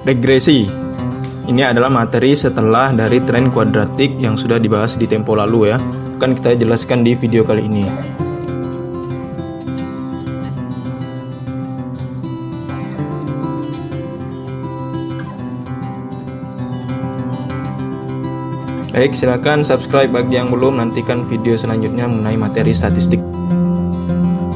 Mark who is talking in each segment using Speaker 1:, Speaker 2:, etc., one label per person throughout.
Speaker 1: Regresi. Ini adalah materi setelah dari tren kuadratik yang sudah dibahas di tempo lalu ya. Akan kita jelaskan di video kali ini. Baik, silakan subscribe bagi yang belum, nantikan video selanjutnya mengenai materi statistik.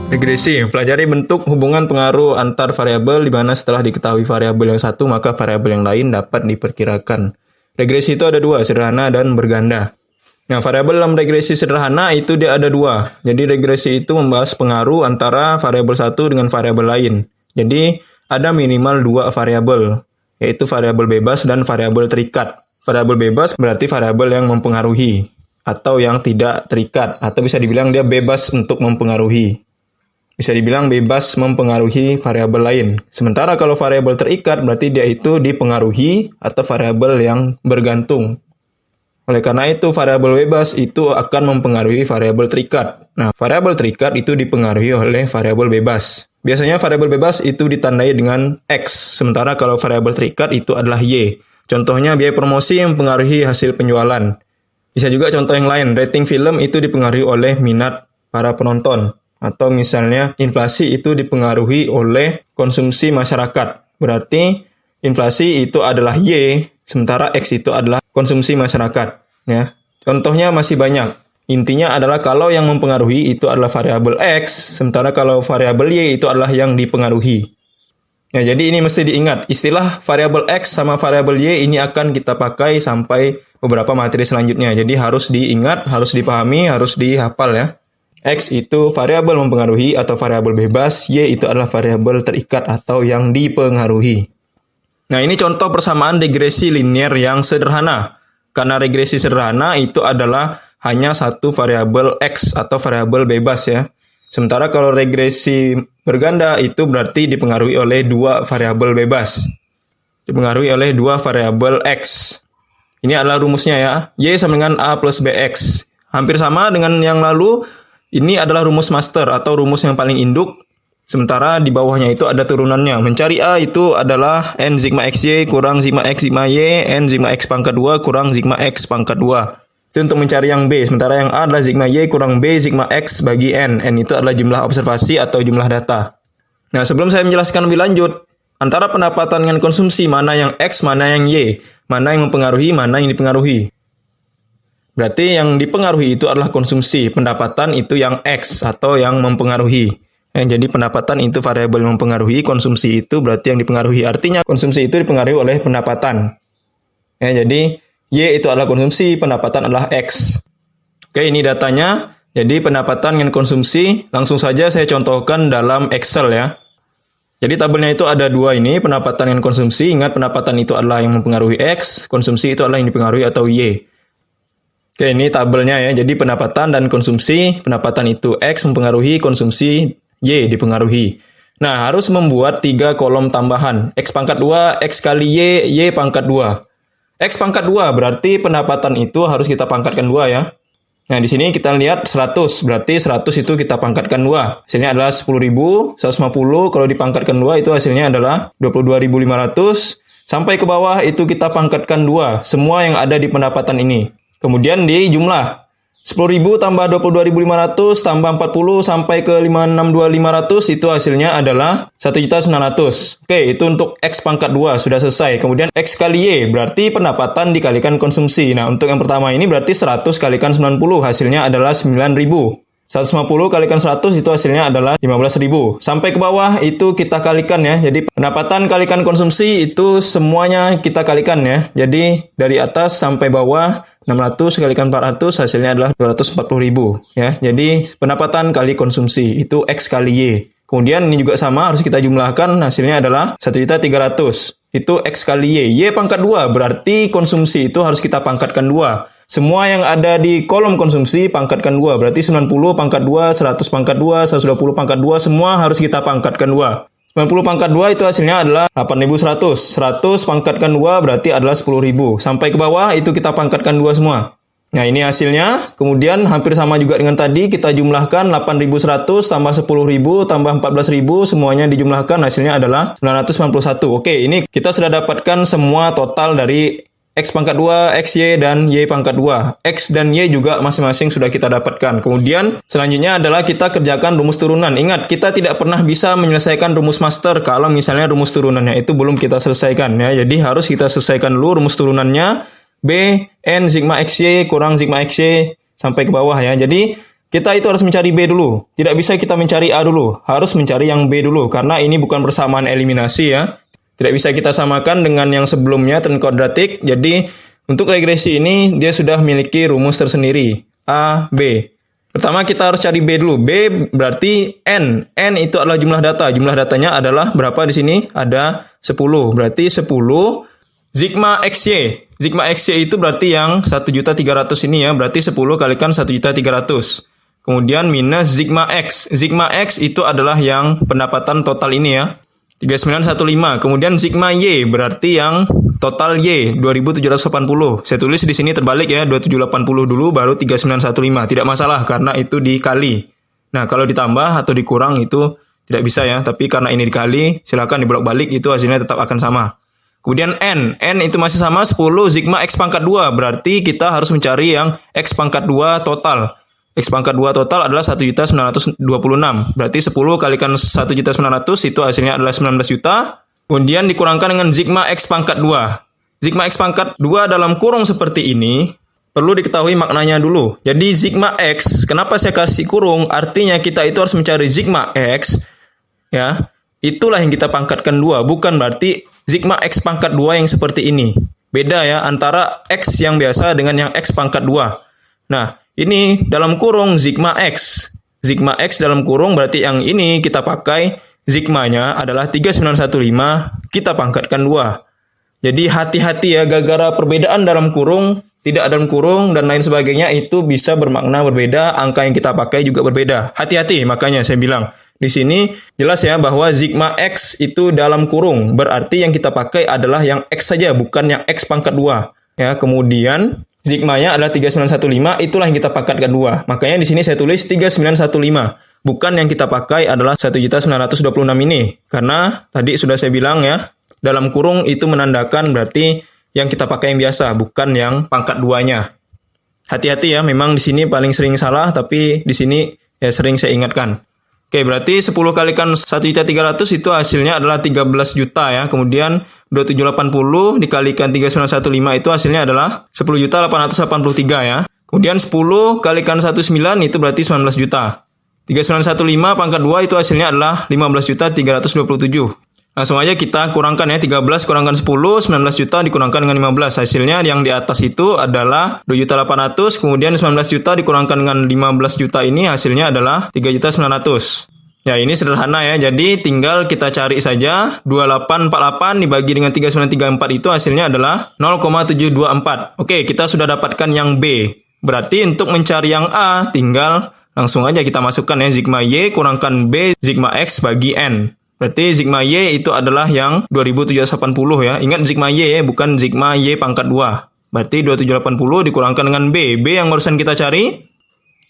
Speaker 1: Regresi, pelajari bentuk hubungan pengaruh antar variabel di mana setelah diketahui variabel yang satu, maka variabel yang lain dapat diperkirakan. Regresi itu ada dua, sederhana dan berganda. Nah, variabel dalam regresi sederhana itu dia ada dua. Jadi regresi itu membahas pengaruh antara variabel satu dengan variabel lain. Jadi ada minimal dua variabel, yaitu variabel bebas dan variabel terikat. Variabel bebas berarti variabel yang mempengaruhi atau yang tidak terikat, atau bisa dibilang dia bebas untuk mempengaruhi. Bisa dibilang bebas mempengaruhi variabel lain. Sementara kalau variabel terikat berarti dia itu dipengaruhi atau variabel yang bergantung. Oleh karena itu variabel bebas itu akan mempengaruhi variabel terikat. Nah, variabel terikat itu dipengaruhi oleh variabel bebas. Biasanya variabel bebas itu ditandai dengan X, sementara kalau variabel terikat itu adalah Y. Contohnya biaya promosi yang mempengaruhi hasil penjualan. Bisa juga contoh yang lain, rating film itu dipengaruhi oleh minat para penonton. Atau misalnya inflasi itu dipengaruhi oleh konsumsi masyarakat. Berarti inflasi itu adalah Y, sementara X itu adalah konsumsi masyarakat. Ya. Contohnya masih banyak. Intinya adalah kalau yang mempengaruhi itu adalah variabel X, sementara kalau variabel Y itu adalah yang dipengaruhi. Nah, jadi ini mesti diingat, istilah variabel X sama variabel Y ini akan kita pakai sampai beberapa materi selanjutnya. Jadi harus diingat, harus dipahami, harus dihafal ya. X itu variabel mempengaruhi atau variabel bebas, Y itu adalah variabel terikat atau yang dipengaruhi. Nah, ini contoh persamaan regresi linear yang sederhana. Karena regresi sederhana itu adalah hanya satu variabel X atau variabel bebas ya. Sementara kalau regresi berganda itu berarti dipengaruhi oleh dua variabel bebas. Dipengaruhi oleh dua variabel X. Ini adalah rumusnya ya. Y sama dengan A plus BX. Hampir sama dengan yang lalu. Ini adalah rumus master atau rumus yang paling induk. Sementara di bawahnya itu ada turunannya. Mencari A itu adalah N sigma XY kurang sigma X sigma Y, N sigma X pangkat 2 kurang sigma X pangkat 2. Itu untuk mencari yang B. Sementara yang A adalah sigma Y kurang B sigma X bagi N. N itu adalah jumlah observasi atau jumlah data. Nah, sebelum saya menjelaskan lebih lanjut, antara pendapatan dengan konsumsi, mana yang X, mana yang Y, mana yang mempengaruhi, mana yang dipengaruhi. Berarti yang dipengaruhi itu adalah konsumsi, pendapatan itu yang X atau yang mempengaruhi. Jadi pendapatan itu variabel yang mempengaruhi, konsumsi itu berarti yang dipengaruhi. Artinya konsumsi itu dipengaruhi oleh pendapatan. Jadi Y itu adalah konsumsi, pendapatan adalah X. Oke, ini datanya. Jadi pendapatan dengan konsumsi, langsung saja saya contohkan dalam Excel ya. Jadi tabelnya itu ada dua ini, pendapatan dengan konsumsi. Ingat pendapatan itu adalah yang mempengaruhi X, konsumsi itu adalah yang dipengaruhi atau Y. Oke, ini tabelnya ya. Jadi pendapatan dan konsumsi, pendapatan itu X mempengaruhi, konsumsi Y dipengaruhi. Nah, harus membuat 3 kolom tambahan. X pangkat 2, X kali Y, Y pangkat 2. X pangkat 2 berarti pendapatan itu harus kita pangkatkan 2 ya. Nah, di sini kita lihat 100, berarti 100 itu kita pangkatkan 2. Hasilnya adalah 10.000, 150, kalau dipangkatkan 2 itu hasilnya adalah 22.500. Sampai ke bawah itu kita pangkatkan 2, semua yang ada di pendapatan ini. Kemudian di jumlah 10.000 tambah 22.500 tambah 40 sampai ke 562.500 itu hasilnya adalah 1.900.000. Oke, itu untuk X pangkat 2 sudah selesai. Kemudian X kali Y berarti pendapatan dikalikan konsumsi. Nah, untuk yang pertama ini berarti 100 kalikan 90 hasilnya adalah 9.000. 150 kalikan 100 itu hasilnya adalah 15.000. Sampai ke bawah itu kita kalikan ya. Jadi pendapatan kalikan konsumsi itu semuanya kita kalikan ya. Jadi dari atas sampai bawah 600 kalikan 400 hasilnya adalah 240.000 ya. Jadi pendapatan kali konsumsi itu X kali Y. Kemudian ini juga sama harus kita jumlahkan hasilnya adalah 1.300.000. Itu X kali Y. Y pangkat 2 berarti konsumsi itu harus kita pangkatkan 2. Semua yang ada di kolom konsumsi pangkatkan 2. Berarti 90 pangkat 2, 100 pangkat 2, 120 pangkat 2 semua harus kita pangkatkan 2. 90 pangkat 2 itu hasilnya adalah 8.100. 100 pangkatkan 2 berarti adalah 10.000. Sampai ke bawah itu kita pangkatkan 2 semua. Nah, ini hasilnya. Kemudian hampir sama juga dengan tadi, kita jumlahkan 8.100 tambah 10.000 tambah 14.000, semuanya dijumlahkan, hasilnya adalah 991. Oke, ini kita sudah dapatkan semua total dari X pangkat 2, XY, dan Y pangkat 2. X dan Y juga masing-masing sudah kita dapatkan. Kemudian, selanjutnya adalah kita kerjakan rumus turunan. Ingat, kita tidak pernah bisa menyelesaikan rumus master kalau misalnya rumus turunannya itu belum kita selesaikan, ya. Jadi, harus kita selesaikan dulu rumus turunannya. B, N, sigma XY, kurang sigma XY, sampai ke bawah, ya. Jadi, kita itu harus mencari B dulu. Tidak bisa kita mencari A dulu. Harus mencari yang B dulu, karena ini bukan persamaan eliminasi, ya. Tidak bisa kita samakan dengan yang sebelumnya, tren kuadratik. Jadi, untuk regresi ini, dia sudah memiliki rumus tersendiri. A, B. Pertama, kita harus cari B dulu. B berarti N. N itu adalah jumlah data. Jumlah datanya adalah berapa di sini? Ada 10. Berarti 10 sigma XY. Sigma XY itu berarti yang 1.300.000 ini, ya. Berarti 10 kalikan 1.300.000. Kemudian minus sigma X. Sigma X itu adalah yang pendapatan total ini, ya. 3915. Kemudian sigma Y berarti yang total Y 2780. Saya tulis di sini terbalik, ya, 2780 dulu baru 3915. Tidak masalah karena itu dikali. Nah, kalau ditambah atau dikurang itu tidak bisa, ya, tapi karena ini dikali, silakan dibolak-balik, itu hasilnya tetap akan sama. Kemudian N. N itu masih sama 10 sigma X pangkat 2. Berarti kita harus mencari yang X pangkat 2 total. X pangkat 2 total adalah 1.926. Berarti 10 kalikan 1.900 itu hasilnya adalah 19 juta. Kemudian dikurangkan dengan sigma X pangkat 2. Sigma X pangkat 2 dalam kurung seperti ini, perlu diketahui maknanya dulu. Jadi sigma X, kenapa saya kasih kurung? Artinya kita itu harus mencari sigma X, ya. Itulah yang kita pangkatkan 2. Bukan berarti sigma X pangkat 2 yang seperti ini. Beda, ya, antara X yang biasa dengan yang X pangkat 2. Nah, ini dalam kurung sigma X. Sigma X dalam kurung berarti yang ini kita pakai sigmanya adalah 3915, kita pangkatkan 2. Jadi hati-hati, ya, gara-gara perbedaan dalam kurung, tidak dalam kurung, dan lain sebagainya itu bisa bermakna berbeda, angka yang kita pakai juga berbeda. Hati-hati, makanya saya bilang. Di sini jelas, ya, bahwa sigma X itu dalam kurung, berarti yang kita pakai adalah yang X saja, bukan yang X pangkat 2. Ya, kemudian sigmanya adalah 3915, itulah yang kita pangkatkan 2. Makanya di sini saya tulis 3915. Bukan yang kita pakai adalah 1.926 ini. Karena tadi sudah saya bilang, ya, dalam kurung itu menandakan berarti yang kita pakai yang biasa, bukan yang pangkat 2-nya. Hati-hati, ya, memang di sini paling sering salah, tapi di sini, ya, sering saya ingatkan. Oke, berarti 10 kalikan 1.300 itu hasilnya adalah 13 juta, ya. Kemudian 2780 dikalikan 3915 itu hasilnya adalah 10.883, ya. Kemudian 10 kalikan 19 itu berarti 19 juta. 3915 pangkat 2 itu hasilnya adalah 15.327. Langsung aja kita kurangkan, ya, 13 kurangkan 10, 19 juta dikurangkan dengan 15. Hasilnya yang di atas itu adalah 2.800, kemudian 19 juta dikurangkan dengan 15 juta ini hasilnya adalah 3.900. Ya, ini sederhana, ya, jadi tinggal kita cari saja. 2848 dibagi dengan 3934 itu hasilnya adalah 0,724. Oke, kita sudah dapatkan yang B. Berarti untuk mencari yang A, tinggal langsung aja kita masukkan, ya, sigma Y kurangkan B sigma X bagi N. Berarti sigma Y itu adalah yang 2780, ya. Ingat sigma Y, ya, bukan sigma Y pangkat 2. Berarti 2780 dikurangkan dengan B. B yang barusan kita cari.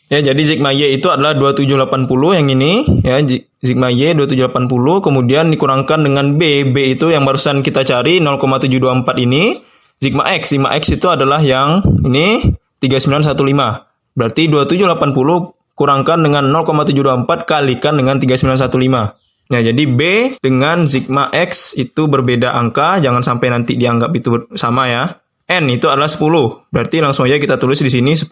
Speaker 1: Ya, jadi sigma Y itu adalah 2780 yang ini, ya. Sigma Y 2780 kemudian dikurangkan dengan B. B itu yang barusan kita cari 0,724 ini. Sigma X itu adalah yang ini 3915. Berarti 2780 kurangkan dengan 0,724 kalikan dengan 3915. Nah, jadi B dengan sigma X itu berbeda angka, jangan sampai nanti dianggap itu sama, ya. N itu adalah 10, berarti langsung aja kita tulis di sini 10.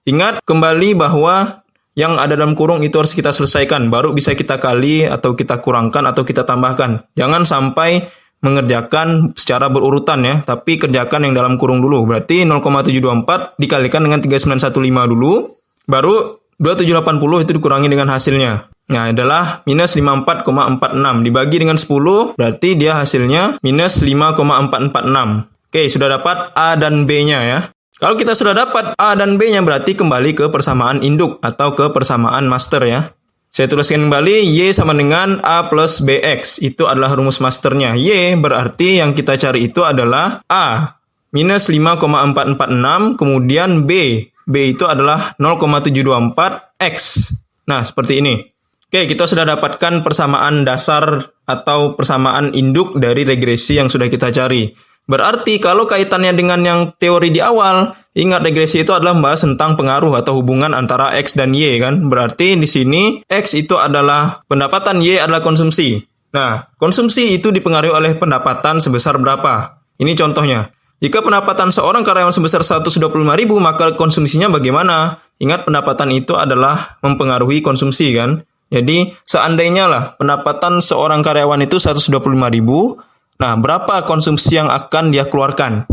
Speaker 1: Ingat kembali bahwa yang ada dalam kurung itu harus kita selesaikan, baru bisa kita kali atau kita kurangkan atau kita tambahkan. Jangan sampai mengerjakan secara berurutan, ya, tapi kerjakan yang dalam kurung dulu. Berarti 0,724 dikalikan dengan 3915 dulu, baru 2780 itu dikurangi dengan hasilnya. Nah, adalah minus 54,46. Dibagi dengan 10, berarti dia hasilnya minus 5,446. Oke, sudah dapat A dan B-nya, ya. Kalau kita sudah dapat A dan B-nya, berarti kembali ke persamaan induk atau ke persamaan master, ya. Saya tuliskan kembali, Y sama dengan A plus BX. Itu adalah rumus masternya. Y berarti yang kita cari itu adalah A. minus 5,446, kemudian B. B itu adalah 0,724 X. Nah, seperti ini. Oke, kita sudah dapatkan persamaan dasar atau persamaan induk dari regresi yang sudah kita cari. Berarti kalau kaitannya dengan yang teori di awal, ingat regresi itu adalah membahas tentang pengaruh atau hubungan antara X dan Y kan. Berarti di sini X itu adalah pendapatan, Y adalah konsumsi. Nah, konsumsi itu dipengaruhi oleh pendapatan sebesar berapa? Ini contohnya. Jika pendapatan seorang karyawan sebesar 125.000, maka konsumsinya bagaimana? Ingat, pendapatan itu adalah mempengaruhi konsumsi kan? Jadi, seandainya lah pendapatan seorang karyawan itu 125.000, nah berapa konsumsi yang akan dia keluarkan?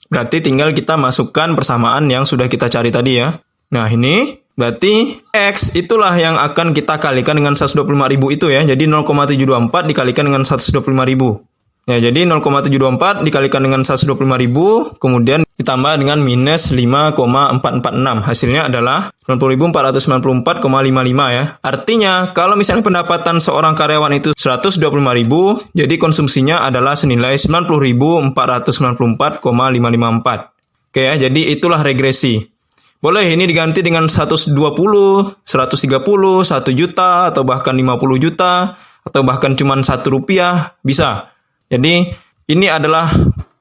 Speaker 1: Berarti tinggal kita masukkan persamaan yang sudah kita cari tadi ya. Nah, ini berarti X itulah yang akan kita kalikan dengan 125.000 itu ya. Jadi 0,724 dikalikan dengan 125.000. Ya, jadi 0,724 dikalikan dengan 125.000, kemudian ditambah dengan minus 5,446. Hasilnya adalah 90.494,55 ya. Artinya, kalau misalnya pendapatan seorang karyawan itu 125.000, jadi konsumsinya adalah senilai 90.494,554. Oke ya, jadi itulah regresi. Boleh ini diganti dengan 120, 130, 1 juta, atau bahkan 50 juta, atau bahkan cuma Rp1, bisa. Jadi, ini adalah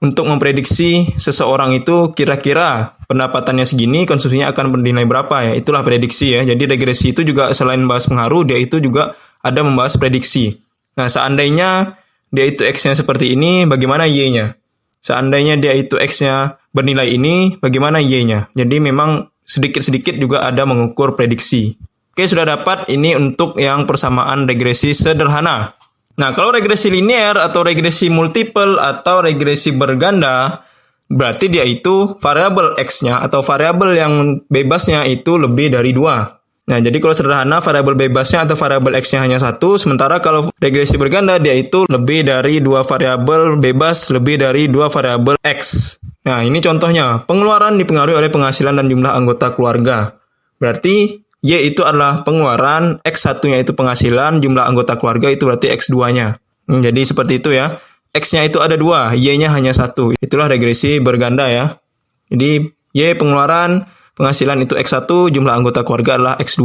Speaker 1: untuk memprediksi seseorang itu kira-kira pendapatannya segini, konsumsinya akan bernilai berapa ya. Itulah prediksi ya. Jadi, regresi itu juga selain membahas pengaruh, dia itu juga ada membahas prediksi. Nah, seandainya dia itu X-nya seperti ini, bagaimana Y-nya? Seandainya dia itu X-nya bernilai ini, bagaimana Y-nya? Jadi, memang sedikit-sedikit juga ada mengukur prediksi. Oke, sudah dapat ini untuk yang persamaan regresi sederhana. Nah, kalau regresi linear atau regresi multiple atau regresi berganda, berarti dia itu variabel X-nya atau variabel yang bebasnya itu lebih dari 2. Nah, jadi kalau sederhana variabel bebasnya atau variabel X-nya hanya 1, sementara kalau regresi berganda dia itu lebih dari 2 variabel bebas, lebih dari 2 variabel X. Nah, ini contohnya, pengeluaran dipengaruhi oleh penghasilan dan jumlah anggota keluarga. Berarti Y itu adalah pengeluaran, X1-nya itu penghasilan, jumlah anggota keluarga itu berarti X2-nya. Jadi seperti itu ya. X-nya itu ada 2, Y-nya hanya 1. Itulah regresi berganda ya. Jadi Y pengeluaran, penghasilan itu X1, jumlah anggota keluarga adalah X2.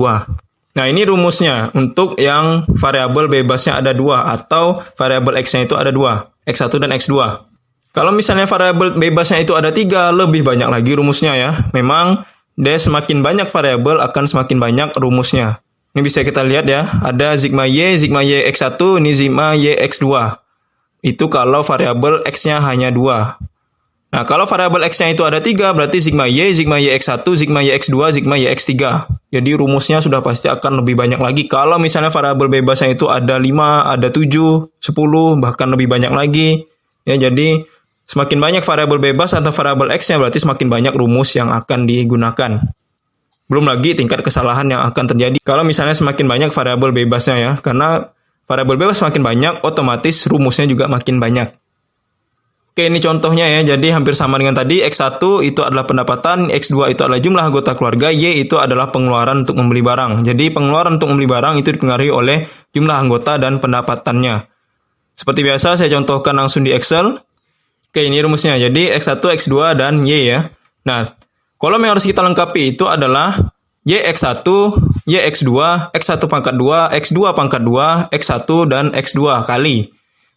Speaker 1: Nah, ini rumusnya untuk yang variabel bebasnya ada 2 atau variabel X-nya itu ada 2, X1 dan X2. Kalau misalnya variabel bebasnya itu ada 3, lebih banyak lagi rumusnya ya. Memang dia semakin banyak variabel akan semakin banyak rumusnya. Ini bisa kita lihat ya, ada sigma Y X1, ini sigma Y X2. Itu kalau variabel X-nya hanya 2. Nah, kalau variabel X-nya itu ada 3, berarti sigma Y X1, sigma Y X2, sigma Y X3. Jadi rumusnya sudah pasti akan lebih banyak lagi. Kalau misalnya variabel bebasnya itu ada 5, ada 7, 10, bahkan lebih banyak lagi. Ya, jadi semakin banyak variabel bebas atau variabel X-nya berarti semakin banyak rumus yang akan digunakan. Belum lagi tingkat kesalahan yang akan terjadi kalau misalnya semakin banyak variabel bebasnya ya. Karena variabel bebas semakin banyak, otomatis rumusnya juga makin banyak. Oke, ini contohnya ya. Jadi hampir sama dengan tadi. X1 itu adalah pendapatan, X2 itu adalah jumlah anggota keluarga, Y itu adalah pengeluaran untuk membeli barang. Jadi pengeluaran untuk membeli barang itu dipengaruhi oleh jumlah anggota dan pendapatannya. Seperti biasa saya contohkan langsung di Excel. Oke, ini rumusnya. Jadi, X1, X2, dan Y ya. Nah, kolom yang harus kita lengkapi itu adalah Y X1, Y X2, X1 pangkat 2, X2 pangkat 2, X1, dan X2 kali.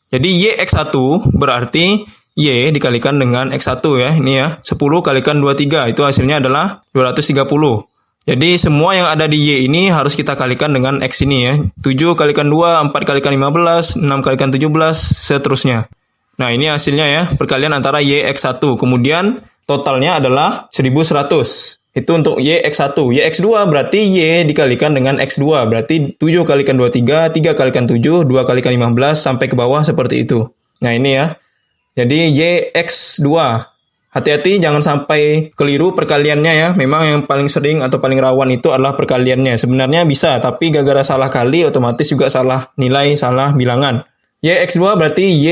Speaker 1: Jadi, Y X1 berarti Y dikalikan dengan X1 ya. Ini ya, 10 kalikan 23. Itu hasilnya adalah 230. Jadi, semua yang ada di Y ini harus kita kalikan dengan X ini ya. 7 kalikan 2, 4 kalikan 15, 6 kalikan 17, seterusnya. Nah, ini hasilnya ya, perkalian antara Y X1. Kemudian, totalnya adalah 1100. Itu untuk Y X1. Y X2 berarti Y dikalikan dengan X2. Berarti 7 kalikan 23, 3 kalikan 7, 2 kalikan 15, sampai ke bawah seperti itu. Nah, ini ya. Jadi, Y X2. Hati-hati, jangan sampai keliru perkaliannya ya. Memang yang paling sering atau paling rawan itu adalah perkaliannya. Sebenarnya bisa, tapi gara-gara salah kali, otomatis juga salah nilai, salah bilangan. Y X2 berarti Y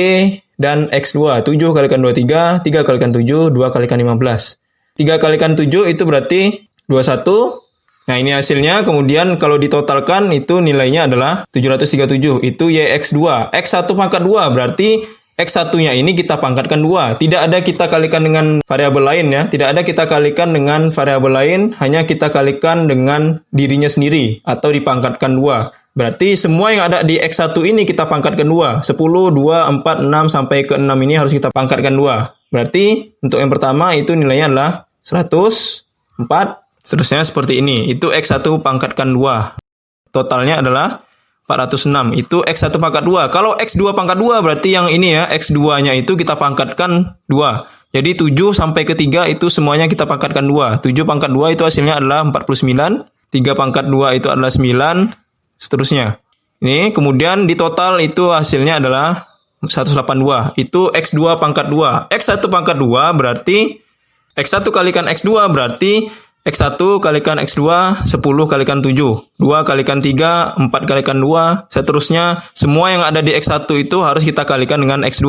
Speaker 1: dan X2. 7 kalikan 23, 3 kalikan 7, 2 kalikan 15. 3 kalikan 7 itu berarti 21. Nah, ini hasilnya. Kemudian kalau ditotalkan itu nilainya adalah 737. Itu Y X2. X1 pangkat 2 berarti X1-nya ini kita pangkatkan 2. Tidak ada kita kalikan dengan variabel lain ya. Tidak ada kita kalikan dengan variabel lain, hanya kita kalikan dengan dirinya sendiri atau dipangkatkan 2. Berarti semua yang ada di X1 ini kita pangkatkan 2. 10, 2, 4, 6 sampai ke 6 ini harus kita pangkatkan 2. Berarti untuk yang pertama itu nilainya adalah 104. Seterusnya seperti ini. Itu X1 pangkatkan 2. Totalnya adalah 406. Itu X1 pangkat 2. Kalau X2 pangkat 2 berarti yang ini ya, X2-nya itu kita pangkatkan 2. Jadi 7 sampai ke 3 itu semuanya kita pangkatkan 2. 7 pangkat 2 itu hasilnya adalah 49. 3 pangkat 2 itu adalah 9. Seterusnya. Ini kemudian di total itu hasilnya adalah 182. Itu X2 pangkat 2. X1 pangkat 2 berarti X1 kalikan X2 berarti X1 kalikan X2, 10 kalikan 7, 2 kalikan 3, 4 kalikan 2, seterusnya semua yang ada di X1 itu harus kita kalikan dengan X2.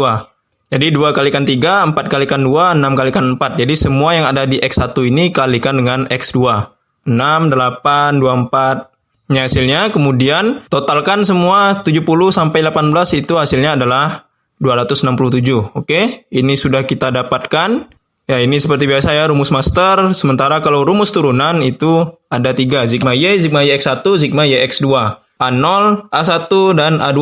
Speaker 1: Jadi 2 kalikan 3, 4 kalikan 2, 6 kalikan 4. Jadi semua yang ada di X1 ini kalikan dengan X2. 6, 8, 24. Ini hasilnya, kemudian totalkan semua 70 sampai 18 itu hasilnya adalah 267. Oke, ini sudah kita dapatkan. Ya, ini seperti biasa ya, rumus master. Sementara kalau rumus turunan itu ada 3. Sigma Y X1, Sigma Y X2. A0, A1, dan A2.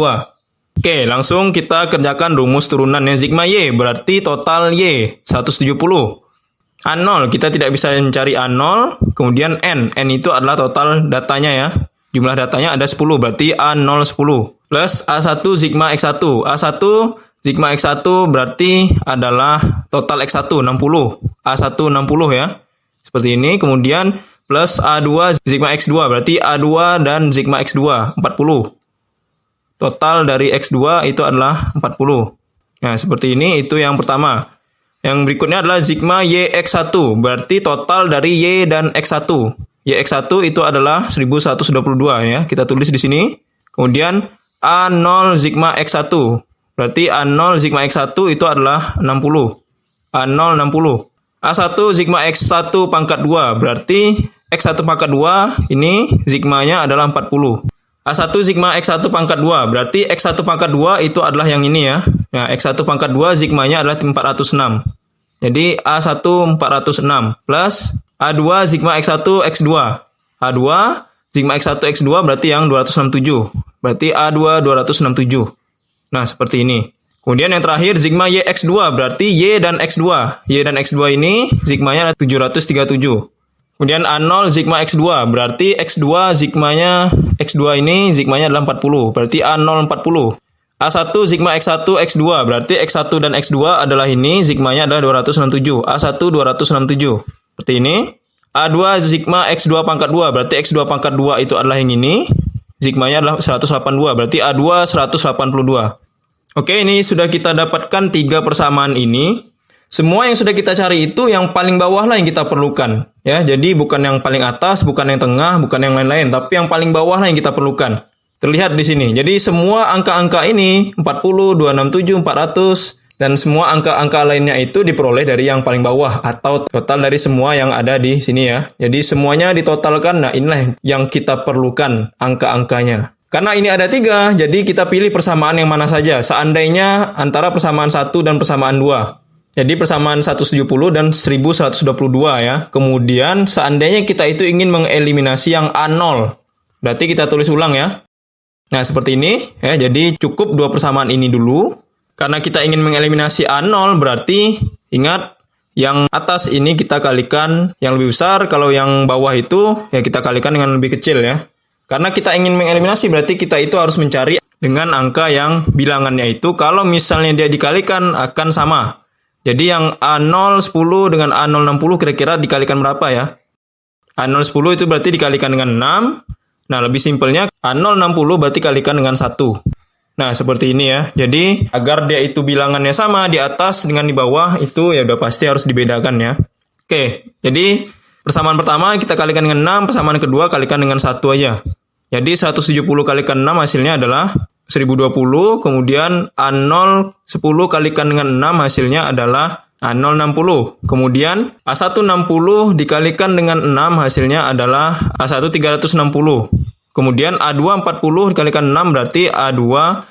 Speaker 1: Oke, langsung kita kerjakan rumus turunannya. Sigma Y berarti total Y, 170. A0, kita tidak bisa mencari A0. Kemudian N. N itu adalah total datanya ya. Jumlah datanya ada 10, berarti A0 10. Plus A1 Sigma X1. A1 Sigma X1 berarti adalah total X1 60. A1 60 ya. Seperti ini. Kemudian plus A2 Sigma X2 berarti A2 dan Sigma X2 40. Total dari X2 itu adalah 40. Nah, seperti ini itu yang pertama. Yang berikutnya adalah Sigma YX1 berarti total dari Y dan X1. YX1 itu adalah 1122 ya. Kita tulis di sini. Kemudian A0 Sigma X1 berarti A0 Sigma X1 itu adalah 60. A0 60. A1 Sigma X1 pangkat 2 berarti X1 pangkat 2 ini Sigmanya adalah 40. A1 Sigma X1 pangkat 2 berarti X1 pangkat 2 itu adalah yang ini ya. Nah, X1 pangkat 2 Sigmanya adalah 406. Jadi A1 406 plus A2 Sigma X1 X2. A2 Sigma X1 X2 berarti yang 267. Berarti A2 267. Nah, seperti ini. Kemudian yang terakhir, Sigma YX2, berarti Y dan X2. Y dan X2 ini, Sigmanya adalah 737. Kemudian A0 Sigma X2, berarti X2 Sigmanya, X2 ini Sigmanya adalah 40. Berarti A0 40. A1 Sigma X1 X2, berarti X1 dan X2 adalah ini, Sigmanya adalah 267. A1 267. Seperti ini. A2 Sigma X2 pangkat 2, berarti X2 pangkat 2 itu adalah yang ini. Sigmanya adalah 182, berarti A2 182. Oke, ini sudah kita dapatkan 3 persamaan ini. Semua yang sudah kita cari itu yang paling bawah lah yang kita perlukan. Ya, jadi bukan yang paling atas, bukan yang tengah, bukan yang lain-lain, tapi yang paling bawah lah yang kita perlukan. Terlihat di sini. Jadi semua angka-angka ini 40, 267, 400 dan semua angka-angka lainnya itu diperoleh dari yang paling bawah atau total dari semua yang ada di sini ya. Jadi semuanya ditotalkan. Nah, inilah yang kita perlukan angka-angkanya. Karena ini ada 3, jadi kita pilih persamaan yang mana saja. Seandainya antara persamaan 1 dan persamaan 2. Jadi persamaan 170 dan 1122 ya. Kemudian seandainya kita itu ingin mengeliminasi yang A0. Berarti kita tulis ulang ya. Nah, seperti ini ya. Jadi cukup 2 persamaan ini dulu. Karena kita ingin mengeliminasi A0 berarti ingat yang atas ini kita kalikan yang lebih besar. Kalau yang bawah itu ya kita kalikan dengan lebih kecil ya. Karena kita ingin mengeliminasi berarti kita itu harus mencari dengan angka yang bilangannya itu kalau misalnya dia dikalikan akan sama. Jadi yang A0 10 dengan A0 60 kira-kira dikalikan berapa ya? A0 10 itu berarti dikalikan dengan 6. Nah, lebih simpelnya A0 60 berarti kalikan dengan 1. Nah, seperti ini ya. Jadi, agar dia itu bilangannya sama di atas dengan di bawah, itu ya udah pasti harus dibedakan ya. Oke, jadi persamaan pertama kita kalikan dengan 6, persamaan kedua kalikan dengan 1 aja. Jadi, 170 kalikan 6 hasilnya adalah 1020, kemudian A0 10 kalikan dengan 6 hasilnya adalah A0 60. Kemudian, A1 60 dikalikan dengan 6 hasilnya adalah A1 360. Kemudian A2 40 dikalikan 6 berarti A2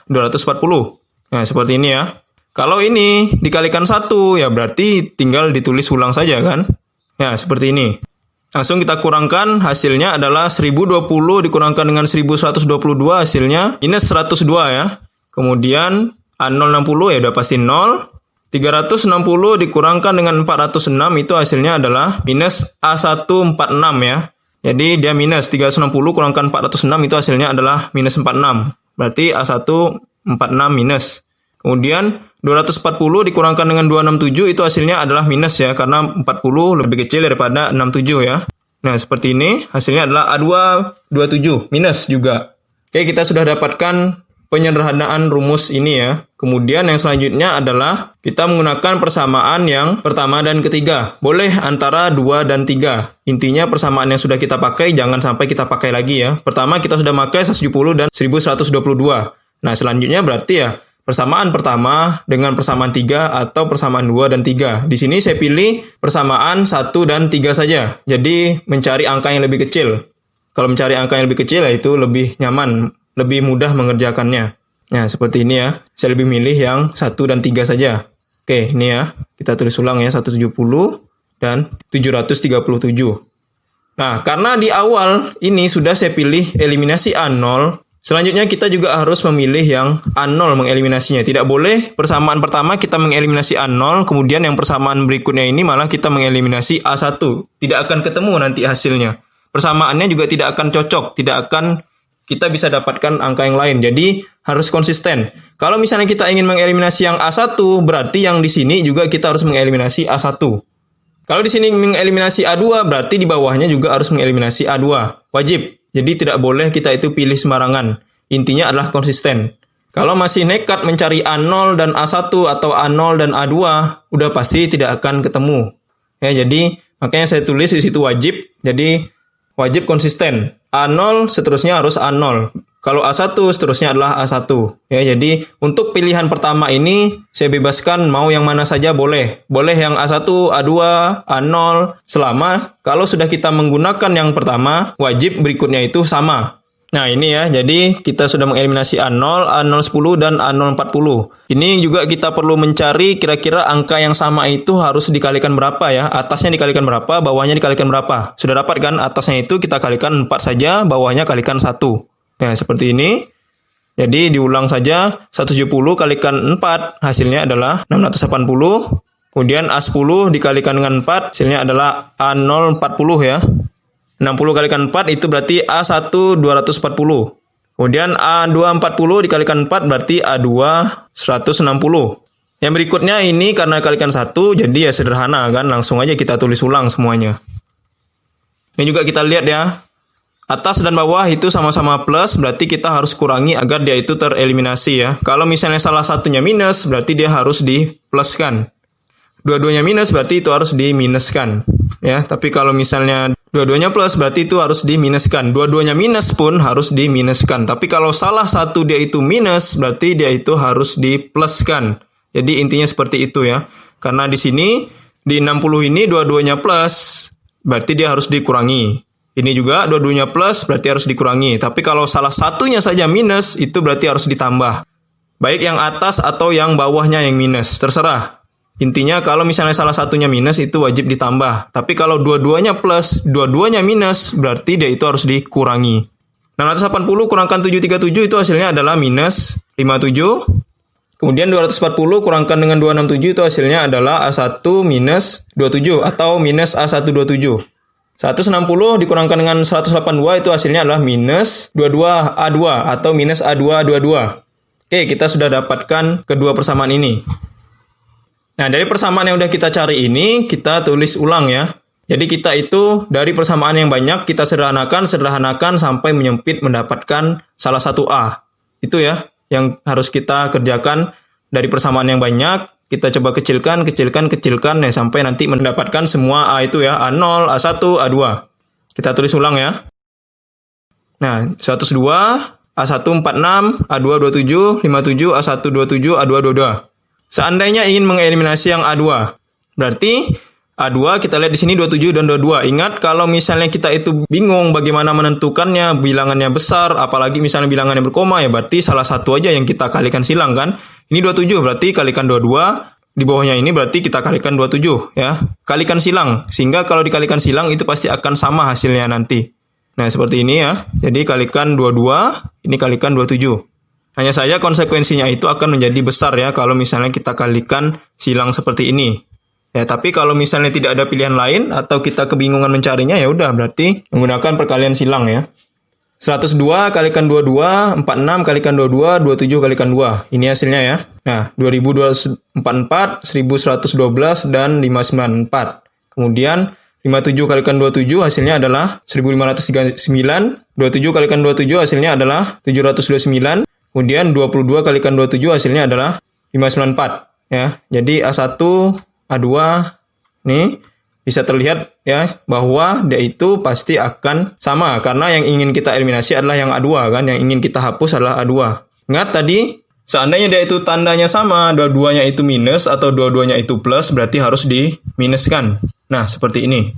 Speaker 1: 240. Nah, seperti ini ya. Kalau ini dikalikan 1, ya berarti tinggal ditulis ulang saja kan. Ya, seperti ini. Langsung kita kurangkan, hasilnya adalah 1020 dikurangkan dengan 1122, hasilnya minus 102 ya. Kemudian A060 ya udah pasti 0. 360 dikurangkan dengan 406 itu hasilnya adalah minus A146 ya. Jadi dia minus 360 kurangkan 406 itu hasilnya adalah minus 46. Berarti A146 minus. Kemudian 240 dikurangkan dengan 267 itu hasilnya adalah minus ya, karena 40 lebih kecil daripada 67 ya. Nah, seperti ini hasilnya adalah A227 minus juga. Oke, kita sudah dapatkan penyederhanaan rumus ini ya. Kemudian yang selanjutnya adalah kita menggunakan persamaan yang pertama dan ketiga. Boleh antara 2 dan 3. Intinya persamaan yang sudah kita pakai jangan sampai kita pakai lagi ya. Pertama kita sudah pakai 170 dan 1122. Nah, selanjutnya berarti ya persamaan pertama dengan persamaan 3 atau persamaan 2 dan 3. Di sini saya pilih persamaan 1 dan 3 saja. Jadi mencari angka yang lebih kecil. Kalau mencari angka yang lebih kecil ya itu lebih nyaman, lebih mudah mengerjakannya. Nah, seperti ini ya. Saya lebih milih yang 1 dan 3 saja. Oke, ini ya. Kita tulis ulang ya, 170 dan 737. Nah, karena di awal ini sudah saya pilih eliminasi A0, selanjutnya kita juga harus memilih yang A0 mengeliminasinya. Tidak boleh persamaan pertama kita mengeliminasi A0, kemudian yang persamaan berikutnya ini malah kita mengeliminasi A1. Tidak akan ketemu nanti hasilnya. Persamaannya juga tidak akan cocok, tidak akan kita bisa dapatkan angka yang lain. Jadi harus konsisten. Kalau misalnya kita ingin mengeliminasi yang A1, berarti yang di sini juga kita harus mengeliminasi A1. Kalau di sini mengeliminasi A2, berarti di bawahnya juga harus mengeliminasi A2. Wajib. Jadi tidak boleh kita itu pilih sembarangan. Intinya adalah konsisten. Kalau masih nekat mencari A0 dan A1 atau A0 dan A2, udah pasti tidak akan ketemu. Ya, jadi makanya saya tulis di situ wajib. Jadi wajib konsisten. A0 seterusnya harus A0. Kalau A1 seterusnya adalah A1. Ya, jadi untuk pilihan pertama ini saya bebaskan mau yang mana saja boleh. Boleh yang A1, A2, A0 selama kalau sudah kita menggunakan yang pertama, wajib berikutnya itu sama. Nah, ini ya. Jadi kita sudah mengeliminasi A0, A010 dan A040. Ini juga kita perlu mencari kira-kira angka yang sama itu harus dikalikan berapa ya. Atasnya dikalikan berapa, bawahnya dikalikan berapa. Sudah dapat kan? Atasnya itu kita kalikan 4 saja, bawahnya kalikan 1. Nah, seperti ini. Jadi diulang saja, 170 kalikan 4, hasilnya adalah 680. Kemudian A10 dikalikan dengan 4, hasilnya adalah A040 ya. 60 kalikan 4 itu berarti A1 240. Kemudian A240 dikalikan 4 berarti A2 160. Yang berikutnya ini karena kalikan 1 jadi ya sederhana kan, langsung aja kita tulis ulang semuanya. Ini juga kita lihat ya. Atas dan bawah itu sama-sama plus, berarti kita harus kurangi agar dia itu tereliminasi ya. Kalau misalnya salah satunya minus, berarti dia harus dipluskan. Dua-duanya minus, berarti itu harus diminuskan. Ya, tapi kalau misalnya dua-duanya plus, berarti itu harus diminuskan. Dua-duanya minus pun harus diminuskan. Tapi kalau salah satu dia itu minus, berarti dia itu harus dipluskan. Jadi intinya seperti itu ya. Karena di sini, di 60 ini dua-duanya plus, berarti dia harus dikurangi. Ini juga dua-duanya plus, berarti harus dikurangi. Tapi kalau salah satunya saja minus, itu berarti harus ditambah. Baik yang atas atau yang bawahnya yang minus, terserah. Intinya kalau misalnya salah satunya minus, itu wajib ditambah. Tapi kalau dua-duanya plus, dua-duanya minus, berarti dia itu harus dikurangi. 680 kurangkan 737 itu hasilnya adalah minus 57. Kemudian 240 kurangkan dengan 267 itu hasilnya adalah A1 minus 27 atau minus A127. 160 dikurangkan dengan 182 itu hasilnya adalah minus 22A2 atau minus A222. Oke, kita sudah dapatkan kedua persamaan ini. Nah, dari persamaan yang udah kita cari ini, kita tulis ulang ya. Jadi kita itu dari persamaan yang banyak, kita sederhanakan sampai menyempit mendapatkan salah satu A. Itu ya, yang harus kita kerjakan dari persamaan yang banyak. Kita coba kecilkan ya, sampai nanti mendapatkan semua A itu ya. A0, A1, A2. Kita tulis ulang ya. Nah, 102, A146, A227, 57, A127, A222. Seandainya ingin mengeliminasi yang A2, berarti A2 kita lihat di sini 27 dan 22. Ingat kalau misalnya kita itu bingung bagaimana menentukannya, bilangannya besar, apalagi misalnya bilangannya berkoma, ya berarti salah satu aja yang kita kalikan silang kan. Ini 27 berarti kalikan 22, di bawahnya ini berarti kita kalikan 27 ya. Kalikan silang, sehingga kalau dikalikan silang itu pasti akan sama hasilnya nanti. Nah seperti ini ya, jadi kalikan 22, ini kalikan 27. Hanya saja konsekuensinya itu akan menjadi besar ya kalau misalnya kita kalikan silang seperti ini. Ya, tapi kalau misalnya tidak ada pilihan lain atau kita kebingungan mencarinya, ya udah berarti menggunakan perkalian silang ya. 102 kalikan 22, 46 kalikan 22, 27 kalikan 2. Ini hasilnya ya. Nah, 2244, 1112 dan 594. Kemudian 57 kalikan 27 hasilnya adalah 1539, 27 kalikan 27 hasilnya adalah 729. Kemudian 22 kalikan 27 hasilnya adalah 594 ya. Jadi A1 A2 nih bisa terlihat ya bahwa dia itu pasti akan sama karena yang ingin kita eliminasi adalah yang A2 kan, yang ingin kita hapus adalah A2. Ingat tadi seandainya dia itu tandanya sama, dua-duanya itu minus atau dua-duanya itu plus, berarti harus diminuskan. Nah, seperti ini.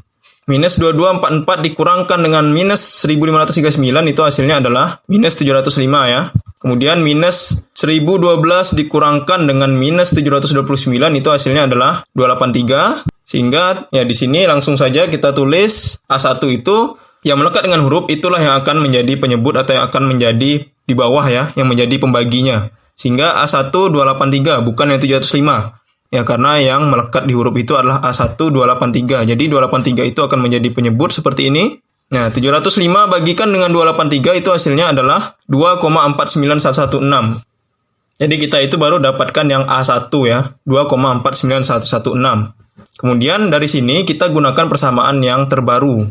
Speaker 1: Minus 2244 dikurangkan dengan minus 1539 itu hasilnya adalah minus 705 ya. Kemudian minus 1012 dikurangkan dengan minus 729 itu hasilnya adalah 283. Sehingga ya di sini langsung saja kita tulis A1 itu yang melekat dengan huruf itulah yang akan menjadi penyebut atau yang akan menjadi di bawah ya, yang menjadi pembaginya. Sehingga A1 283 bukan yang 705. Ya karena yang melekat di huruf itu adalah A1 283. Jadi 283 itu akan menjadi penyebut seperti ini. Nah, 705 bagikan dengan 283 itu hasilnya adalah 2,49116. Jadi kita itu baru dapatkan yang A1 ya, 2,49116. Kemudian dari sini kita gunakan persamaan yang terbaru.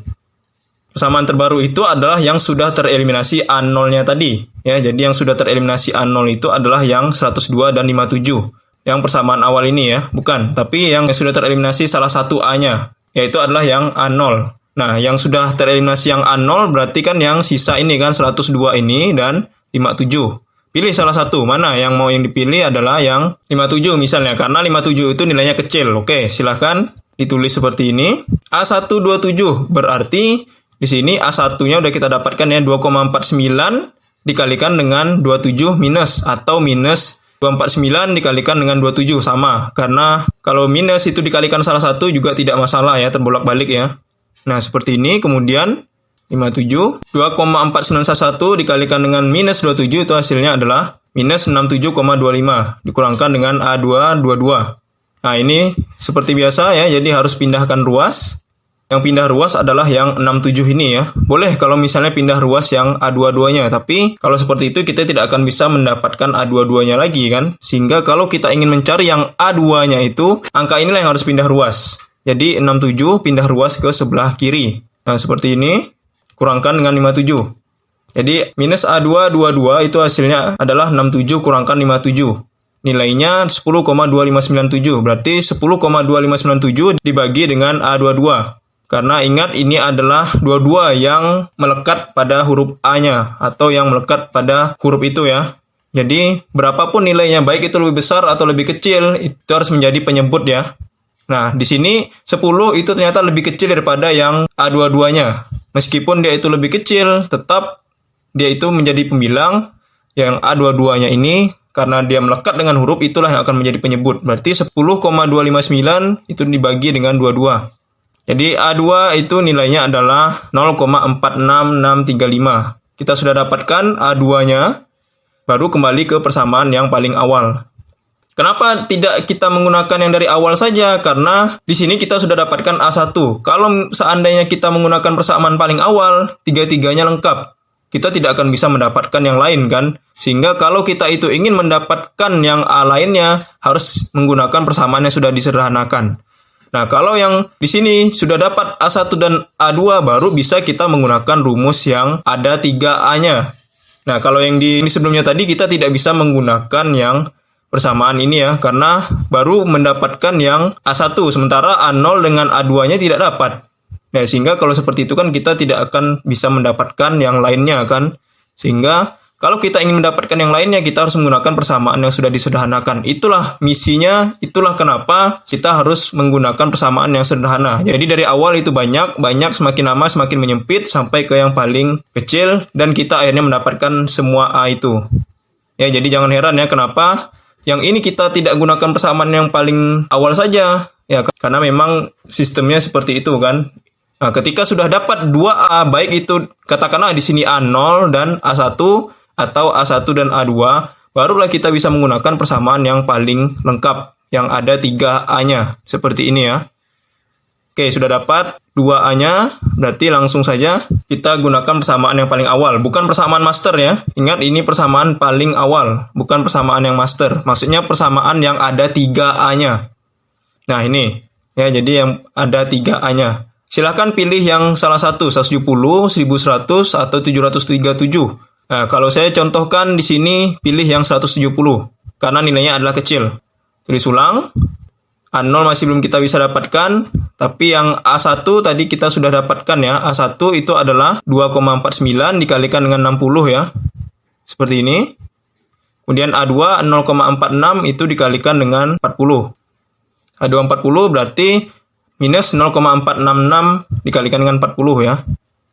Speaker 1: Persamaan terbaru itu adalah yang sudah tereliminasi A0-nya tadi. Ya, jadi yang sudah tereliminasi A0 itu adalah yang 102 dan 57. Yang persamaan awal ini ya, bukan. Tapi yang sudah tereliminasi salah satu A-nya, yaitu adalah yang A0. Nah, yang sudah tereliminasi yang A0 berarti kan yang sisa ini kan 102 ini dan 57. Pilih salah satu. Mana yang mau yang dipilih adalah yang 57 misalnya. Karena 57 itu nilainya kecil. Oke, silahkan ditulis seperti ini. A127 berarti di sini A1-nya udah kita dapatkan ya 2,49 dikalikan dengan 27 minus atau minus 249 dikalikan dengan 27 sama. Karena kalau minus itu dikalikan salah satu juga tidak masalah ya, terbolak-balik ya. Nah, seperti ini. Kemudian 57, 2,4911 dikalikan dengan minus 27 itu hasilnya adalah minus 67,25 dikurangkan dengan A222. Nah, ini seperti biasa ya, jadi harus pindahkan ruas. Yang pindah ruas adalah yang 67 ini ya. Boleh kalau misalnya pindah ruas yang A22-nya, tapi kalau seperti itu kita tidak akan bisa mendapatkan A22-nya lagi kan. Sehingga kalau kita ingin mencari yang A2-nya itu, angka inilah yang harus pindah ruas. Jadi 67 pindah ruas ke sebelah kiri. Nah, seperti ini. Kurangkan dengan 57. Jadi minus A222 itu hasilnya adalah 67 kurangkan 57. Nilainya 10,2597. Berarti 10,2597 dibagi dengan A22. Karena ingat ini adalah 22 yang melekat pada huruf A-nya atau yang melekat pada huruf itu ya. Jadi berapapun nilainya, baik itu lebih besar atau lebih kecil, itu harus menjadi penyebut ya. Nah, di sini 10 itu ternyata lebih kecil daripada yang A22-nya. Meskipun dia itu lebih kecil, tetap dia itu menjadi pembilang. Yang A22-nya ini, karena dia melekat dengan huruf, itulah yang akan menjadi penyebut. Berarti 10,259 itu dibagi dengan 22. Jadi A2 itu nilainya adalah 0,46635. Kita sudah dapatkan A2-nya, baru kembali ke persamaan yang paling awal. Kenapa tidak kita menggunakan yang dari awal saja? Karena di sini kita sudah dapatkan A1. Kalau seandainya kita menggunakan persamaan paling awal, tiga-tiganya lengkap. Kita tidak akan bisa mendapatkan yang lain kan? Sehingga kalau kita itu ingin mendapatkan yang A lainnya, harus menggunakan persamaan yang sudah disederhanakan. Nah, kalau yang di sini sudah dapat A1 dan A2, baru bisa kita menggunakan rumus yang ada 3A-nya. Nah, kalau yang di sebelumnya tadi kita tidak bisa menggunakan yang persamaan ini ya, karena baru mendapatkan yang A1, sementara A0 dengan A2-nya tidak dapat. Nah, sehingga kalau seperti itu kan kita tidak akan bisa mendapatkan yang lainnya kan. Sehingga Kalau kita ingin mendapatkan yang lainnya, kita harus menggunakan persamaan yang sudah disederhanakan. Itulah misinya, itulah kenapa kita harus menggunakan persamaan yang sederhana. Jadi dari awal itu banyak, semakin lama semakin menyempit, sampai ke yang paling kecil, dan kita akhirnya mendapatkan semua A itu. Ya, jadi jangan heran ya, kenapa yang ini kita tidak gunakan persamaan yang paling awal saja. Ya, karena memang sistemnya seperti itu kan. Nah, ketika sudah dapat 2A, baik itu katakanlah di sini A0 dan A1, atau A1 dan A2, barulah kita bisa menggunakan persamaan yang paling lengkap, yang ada 3A-nya. Seperti ini ya. Oke, sudah dapat 2A-nya, berarti langsung saja kita gunakan persamaan yang paling awal. Bukan persamaan master ya. Ingat, ini persamaan paling awal, bukan persamaan yang master. Maksudnya persamaan yang ada 3A-nya. Nah, ini. Ya, jadi yang ada 3A-nya. Silahkan pilih yang salah satu, 170, 1100, atau 737. Nah, kalau saya contohkan di sini, pilih yang 170, karena nilainya adalah kecil. Tulis ulang, A0 masih belum kita bisa dapatkan, tapi yang A1 tadi kita sudah dapatkan ya. A1 itu adalah 2,49 dikalikan dengan 60 ya. Seperti ini. Kemudian A2, 0,46 itu dikalikan dengan 40. A2 40 berarti minus 0,466 dikalikan dengan 40 ya.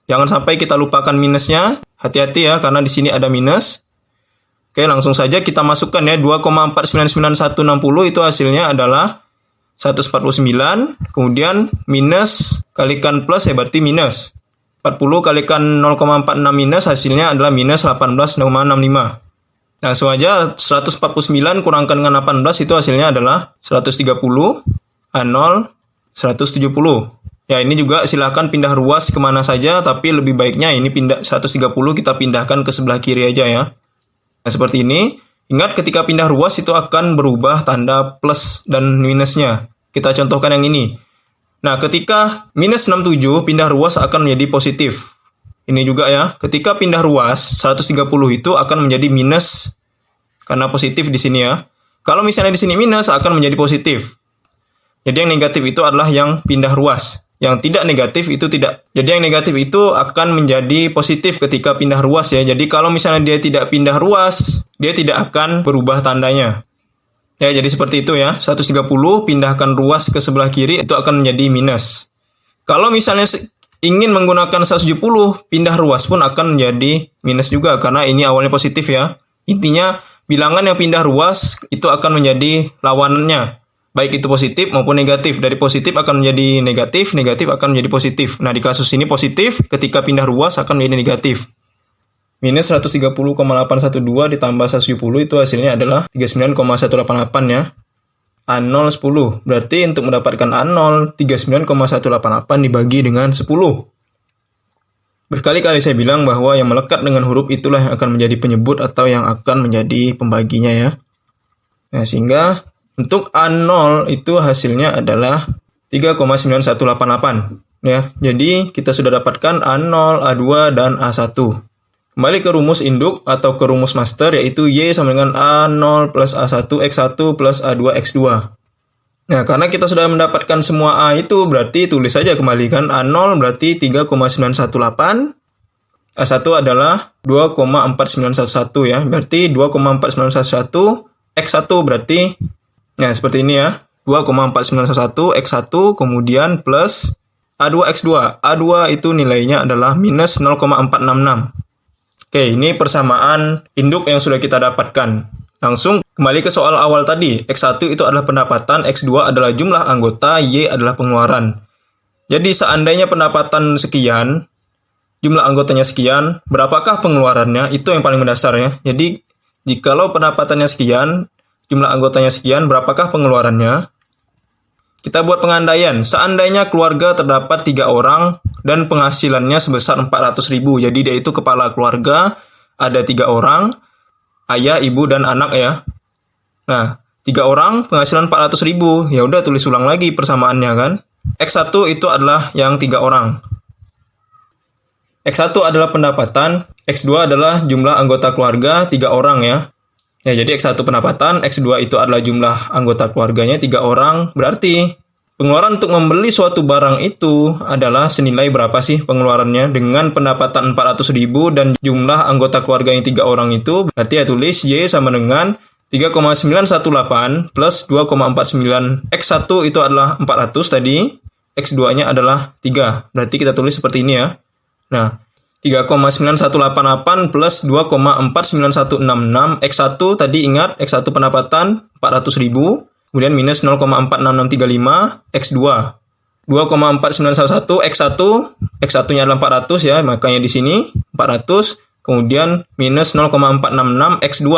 Speaker 1: Jangan sampai kita lupakan minusnya. Hati-hati ya, karena di sini ada minus. Oke, langsung saja kita masukkan ya. 2,499160 itu hasilnya adalah 149. Kemudian minus kalikan plus ya, berarti minus. 40 kalikan 0,46 minus, hasilnya adalah minus 18,65. Langsung aja, 149 kurangkan dengan 18 itu hasilnya adalah 130. A0, 170. Ya, ini juga silakan pindah ruas kemana saja, tapi lebih baiknya ini pindah 130 kita pindahkan ke sebelah kiri aja ya. Nah, seperti ini. Ingat, ketika pindah ruas itu akan berubah tanda plus dan minusnya. Kita contohkan yang ini. Nah, ketika minus 67 pindah ruas akan menjadi positif. Ini juga ya, ketika pindah ruas 130 itu akan menjadi minus karena positif di sini ya. Kalau misalnya di sini minus akan menjadi positif. Jadi yang negatif itu adalah yang pindah ruas. Yang tidak negatif itu tidak. Jadi yang negatif itu akan menjadi positif ketika pindah ruas ya. Jadi kalau misalnya dia tidak pindah ruas, dia tidak akan berubah tandanya. Ya, jadi seperti itu ya. 130 pindahkan ruas ke sebelah kiri itu akan menjadi minus. Kalau misalnya ingin menggunakan 170, pindah ruas pun akan menjadi minus juga karena ini awalnya positif ya. Intinya bilangan yang pindah ruas itu akan menjadi lawanannya. Baik itu positif maupun negatif. Dari positif akan menjadi negatif, negatif akan menjadi positif. Nah, di kasus ini positif, ketika pindah ruas akan menjadi negatif. Minus 130,812 ditambah 170 itu hasilnya adalah 39,188 ya. A0 10. Berarti untuk mendapatkan A0, 39,188 dibagi dengan 10. Berkali-kali saya bilang bahwa yang melekat dengan huruf itulah yang akan menjadi penyebut atau yang akan menjadi pembaginya ya. Nah, sehingga untuk A0 itu hasilnya adalah 3,9188 ya. Jadi kita sudah dapatkan A0, A2 dan A1. Kembali ke rumus induk atau ke rumus master, yaitu Y sama dengan A0 plus A1 X1 plus A2 X2. Nah, karena kita sudah mendapatkan semua A itu, berarti tulis saja kembalikan A0 berarti 3,918. A1 adalah 2,4911 ya. Berarti 2,4911 X1 berarti, nah seperti ini ya. 2,4911 X1 kemudian plus A2 X2. A2 itu nilainya adalah minus 0,466. Oke, ini persamaan induk yang sudah kita dapatkan. Langsung kembali ke soal awal tadi. X1 itu adalah pendapatan, X2 adalah jumlah anggota, Y adalah pengeluaran. Jadi seandainya pendapatan sekian, jumlah anggotanya sekian, berapakah pengeluarannya? Itu yang paling mendasar ya. Jadi jikalau pendapatannya sekian, jumlah anggotanya sekian, berapakah pengeluarannya? Kita buat pengandaian. Seandainya keluarga terdapat 3 orang dan penghasilannya sebesar 400.000. Jadi dia itu kepala keluarga, ada 3 orang, ayah, ibu, dan anak ya. Nah, 3 orang, penghasilan 400.000. Ya udah tulis ulang lagi persamaannya kan. X1 itu adalah yang 3 orang. X1 adalah pendapatan, X2 adalah jumlah anggota keluarga 3 orang ya. Ya, jadi X1 pendapatan, X2 itu adalah jumlah anggota keluarganya 3 orang, berarti Pengeluaran untuk membeli suatu barang itu adalah senilai berapa sih pengeluarannya dengan pendapatan 400.000 dan jumlah anggota keluarga yang 3 orang itu. Berarti ya tulis Y sama dengan 3,918 plus 2,49. X1 itu adalah 400 tadi. X2-nya adalah 3. Berarti kita tulis seperti ini ya. Nah, 3,9188 plus 2,49166. X1 tadi ingat, X1 pendapatan 400.000. Kemudian minus 0,46635 X2. 2,4911 X1. X1-nya adalah 400 ya, makanya di sini 400. Kemudian minus 0,466 X2.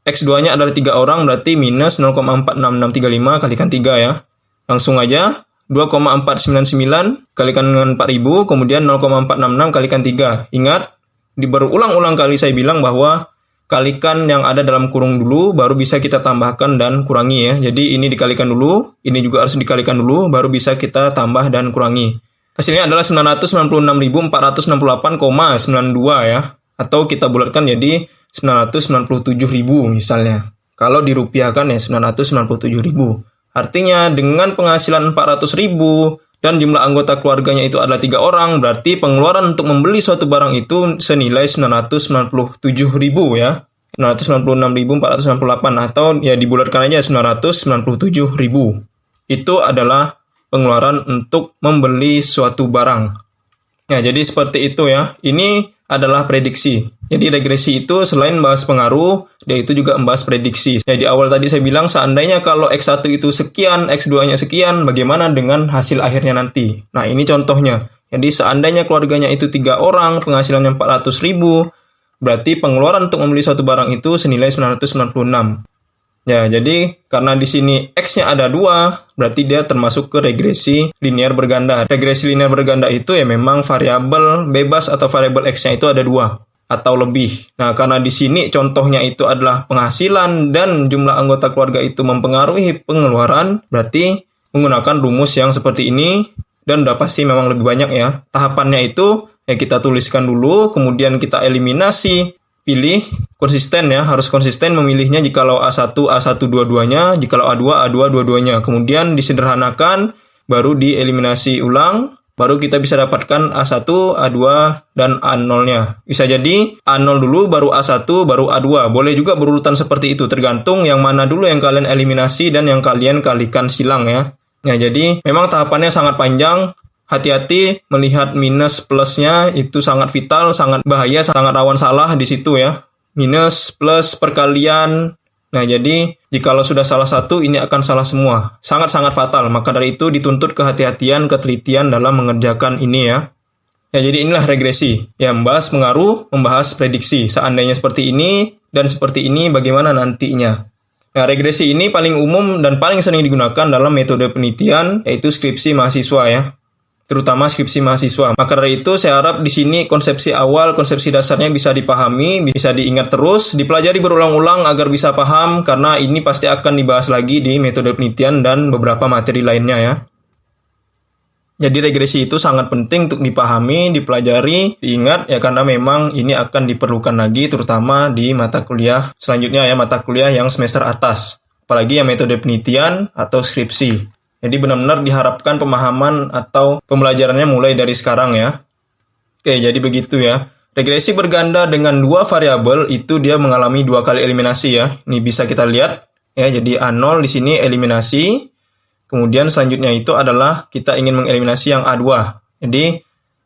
Speaker 1: X2-nya adalah 3 orang, berarti minus 0,46635 kalikan 3 ya. Langsung aja 2,499 kalikan dengan 4.000, kemudian 0,466 kalikan 3. Ingat, berulang-ulang kali saya bilang bahwa kalikan yang ada dalam kurung dulu, baru bisa kita tambahkan dan kurangi ya. Jadi ini dikalikan dulu, ini juga harus dikalikan dulu, baru bisa kita tambah dan kurangi. Hasilnya adalah 996.468,92 ya. Atau kita bulatkan jadi 997.000 misalnya. Kalau dirupiahkan ya 997.000. Artinya dengan penghasilan 400.000 dan jumlah anggota keluarganya itu adalah 3 orang, berarti pengeluaran untuk membeli suatu barang itu senilai 997.000 ya. 996.468 atau ya dibulatkan aja 997.000. Itu adalah pengeluaran untuk membeli suatu barang. Ya, jadi seperti itu ya. Ini adalah prediksi. Jadi regresi itu selain membahas pengaruh, dia itu juga membahas prediksi. Ya, di awal tadi saya bilang seandainya kalau X1 itu sekian, X2-nya sekian, bagaimana dengan hasil akhirnya nanti? Nah, ini contohnya. Jadi seandainya keluarganya itu 3 orang, penghasilannya 400.000, berarti pengeluaran untuk membeli suatu barang itu senilai 996. Ya, jadi karena di sini X-nya ada 2, berarti dia termasuk ke regresi linear berganda. Regresi linear berganda itu ya memang variabel bebas atau variabel X-nya itu ada 2 atau lebih. Nah, karena di sini contohnya itu adalah penghasilan dan jumlah anggota keluarga itu mempengaruhi pengeluaran, berarti menggunakan rumus yang seperti ini dan udah pasti memang lebih banyak ya. Tahapannya itu ya kita tuliskan dulu, kemudian kita eliminasi, pilih konsisten ya, harus konsisten memilihnya jikalau A1, A1 dua-duanya, jikalau A2, A2 dua-duanya. Kemudian disederhanakan, baru dieliminasi ulang, baru kita bisa dapatkan A1, A2, dan A0-nya. Bisa jadi A0 dulu, baru A1, baru A2. Boleh juga berurutan seperti itu, tergantung yang mana dulu yang kalian eliminasi dan yang kalian kalikan silang ya. Nah, jadi memang tahapannya sangat panjang. Hati-hati melihat minus plusnya itu sangat vital, sangat bahaya, sangat rawan salah di situ ya. Minus, plus, perkalian. Nah, jadi jikalau sudah salah satu, ini akan salah semua. Sangat-sangat fatal. Maka dari itu dituntut kehati-hatian, ketelitian dalam mengerjakan ini ya. Ya, jadi inilah regresi. Ya, membahas pengaruh, membahas prediksi. Seandainya seperti ini dan seperti ini, bagaimana nantinya. Nah, regresi ini paling umum dan paling sering digunakan dalam metode penelitian, yaitu skripsi mahasiswa ya. Terutama skripsi mahasiswa. Maka dari itu saya harap di sini konsepsi awal, konsepsi dasarnya bisa dipahami, bisa diingat terus, dipelajari berulang-ulang agar bisa paham, karena ini pasti akan dibahas lagi di metode penelitian dan beberapa materi lainnya ya. Jadi regresi itu sangat penting untuk dipahami, dipelajari, diingat ya, karena memang ini akan diperlukan lagi terutama di mata kuliah selanjutnya ya, mata kuliah yang semester atas. Apalagi yang metode penelitian atau skripsi. Jadi benar-benar diharapkan pemahaman atau pembelajarannya mulai dari sekarang ya. Oke, jadi begitu ya. Regresi berganda dengan 2 variabel itu dia mengalami 2 kali eliminasi ya. Ini bisa kita lihat ya. Jadi A0 di sini eliminasi. Kemudian selanjutnya itu adalah kita ingin mengeliminasi yang A2. Jadi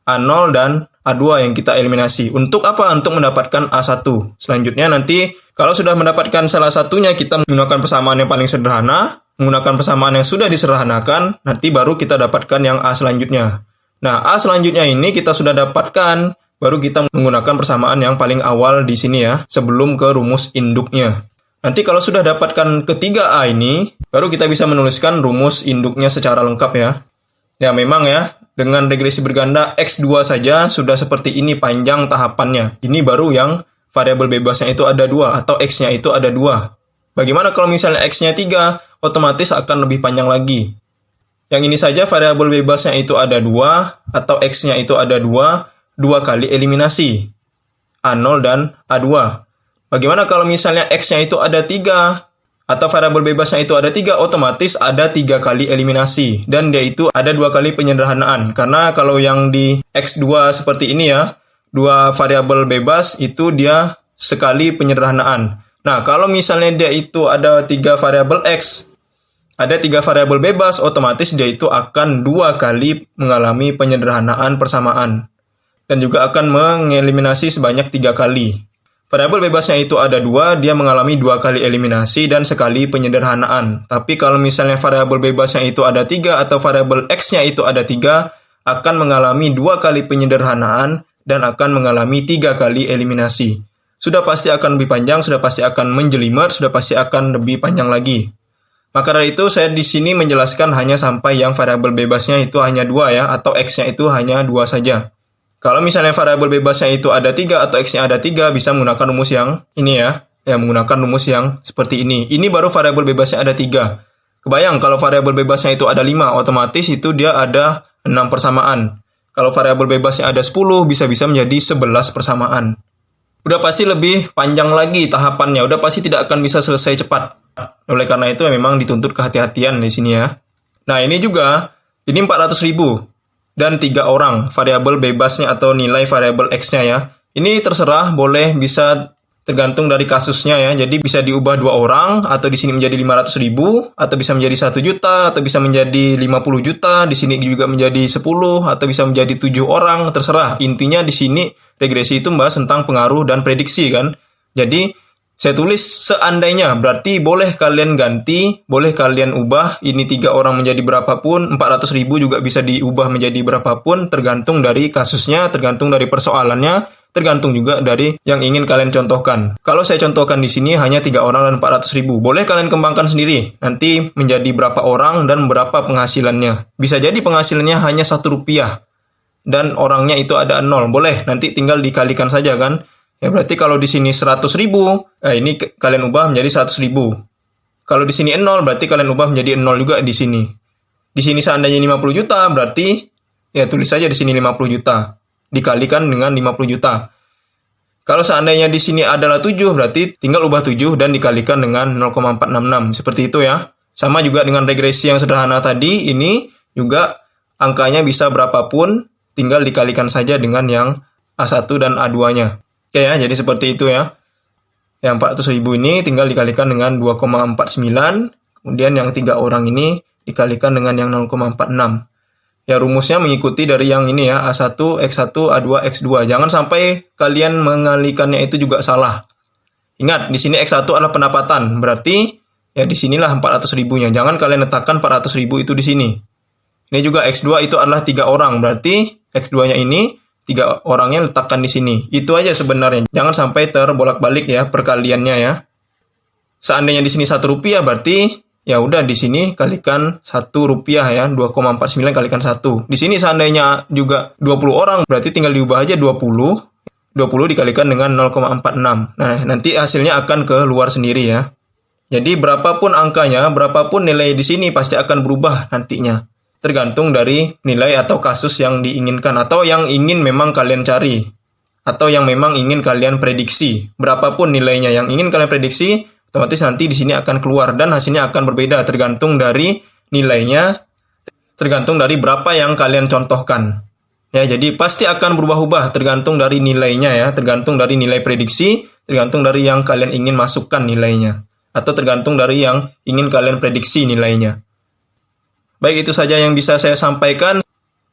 Speaker 1: A0 dan A2 yang kita eliminasi. Untuk apa? Untuk mendapatkan A1. Selanjutnya nanti kalau sudah mendapatkan salah satunya, kita menggunakan persamaan yang paling sederhana, menggunakan persamaan yang sudah disederhanakan, nanti baru kita dapatkan yang A selanjutnya. Nah, A selanjutnya ini kita sudah dapatkan, baru kita menggunakan persamaan yang paling awal di sini ya, sebelum ke rumus induknya. Nanti kalau sudah dapatkan ketiga A ini, baru kita bisa menuliskan rumus induknya secara lengkap ya. Ya, memang ya, dengan regresi berganda X2 saja sudah seperti ini panjang tahapannya. Ini baru yang variabel bebasnya itu ada 2, atau X-nya itu ada 2. Bagaimana kalau misalnya X-nya 3, otomatis akan lebih panjang lagi. Yang ini saja variabel bebasnya itu ada 2, atau X-nya itu ada 2 kali eliminasi. A0 dan A2. Bagaimana kalau misalnya X-nya itu ada 3, atau variabel bebasnya itu ada 3, otomatis ada 3 kali eliminasi. Dan dia itu ada 2 kali penyederhanaan. Karena kalau yang di X2 seperti ini ya, 2 variabel bebas itu dia sekali penyederhanaan. Nah, kalau misalnya dia itu ada 3 variabel X, ada 3 variabel bebas, otomatis dia itu akan 2 kali mengalami penyederhanaan persamaan. Dan juga akan mengeliminasi sebanyak 3 kali. Variabel bebasnya itu ada 2, dia mengalami 2 kali eliminasi dan sekali penyederhanaan. Tapi kalau misalnya variabel bebasnya itu ada 3 atau variabel X-nya itu ada 3, akan mengalami 2 kali penyederhanaan dan akan mengalami 3 kali eliminasi. Sudah pasti akan lebih panjang, sudah pasti akan menjelimet, sudah pasti akan lebih panjang lagi. Maka dari itu saya di sini menjelaskan hanya sampai yang variabel bebasnya itu hanya 2 ya, atau X-nya itu hanya 2 saja. Kalau misalnya variabel bebasnya itu ada 3 atau X-nya ada 3, bisa menggunakan rumus yang ini ya. Ya, menggunakan rumus yang seperti ini. Ini baru variabel bebasnya ada 3. Kebayang, kalau variabel bebasnya itu ada 5, otomatis itu dia ada 6 persamaan. Kalau variabel bebasnya ada 10, bisa-bisa menjadi 11 persamaan. Udah pasti lebih panjang lagi tahapannya. Udah pasti tidak akan bisa selesai cepat. Oleh karena itu memang dituntut kehati-hatian di sini ya. Nah, ini juga, ini 400.000. Dan 3 orang variabel bebasnya atau nilai variabel X-nya ya. Ini terserah, boleh bisa tergantung dari kasusnya ya. Jadi bisa diubah 2 orang, atau di sini menjadi 500.000, atau bisa menjadi 1 juta, atau bisa menjadi 50 juta, di sini juga menjadi 10, atau bisa menjadi 7 orang, terserah. Intinya di sini regresi itu membahas tentang pengaruh dan prediksi kan. Jadi saya tulis seandainya, berarti boleh kalian ganti, boleh kalian ubah, ini 3 orang menjadi berapapun, 400.000 juga bisa diubah menjadi berapapun, tergantung dari kasusnya, tergantung dari persoalannya, tergantung juga dari yang ingin kalian contohkan. Kalau saya contohkan di sini hanya 3 orang dan 400.000, boleh kalian kembangkan sendiri, nanti menjadi berapa orang dan berapa penghasilannya. Bisa jadi penghasilannya hanya Rp1, dan orangnya itu ada 0, boleh, nanti tinggal dikalikan saja kan. Ya berarti kalau di sini 100.000, ini kalian ubah menjadi 100.000. Kalau di sini 0, berarti kalian ubah menjadi 0 juga di sini. Di sini seandainya 50 juta, berarti ya tulis saja di sini 50 juta. Dikalikan dengan 50 juta. Kalau seandainya di sini adalah 7, berarti tinggal ubah 7 dan dikalikan dengan 0,466. Seperti itu ya. Sama juga dengan regresi yang sederhana tadi, ini juga angkanya bisa berapapun, tinggal dikalikan saja dengan yang A1 dan A2-nya. Oke ya, jadi seperti itu ya. Yang 400.000 ini tinggal dikalikan dengan 2,49, kemudian yang 3 orang ini dikalikan dengan yang 0,46. Ya, rumusnya mengikuti dari yang ini ya, A1, X1, A2, X2. Jangan sampai kalian mengalikannya itu juga salah. Ingat, di sini X1 adalah pendapatan, berarti ya di sinilah 400.000-nya. Jangan kalian letakkan 400.000 itu di sini. Ini juga X2 itu adalah 3 orang, berarti X2-nya ini 3 orangnya letakkan di sini. Itu aja sebenarnya. Jangan sampai terbolak-balik ya perkaliannya ya. Seandainya di sini Rp1, berarti ya udah di sini kalikan Rp1 ya, 2,49 kalikan 1. Di sini seandainya juga 20 orang, berarti tinggal diubah aja 20 dikalikan dengan 0,46. Nah, nanti hasilnya akan keluar sendiri ya. Jadi berapapun angkanya, berapapun nilai di sini pasti akan berubah nantinya. Tergantung dari nilai atau kasus yang diinginkan atau yang ingin memang kalian cari atau yang memang ingin kalian prediksi. Berapapun nilainya yang ingin kalian prediksi, otomatis nanti di sini akan keluar dan hasilnya akan berbeda tergantung dari nilainya, tergantung dari berapa yang kalian contohkan. Ya, jadi pasti akan berubah-ubah tergantung dari nilainya ya, tergantung dari nilai prediksi, tergantung dari yang kalian ingin masukkan nilainya atau tergantung dari yang ingin kalian prediksi nilainya. Baik, itu saja yang bisa saya sampaikan.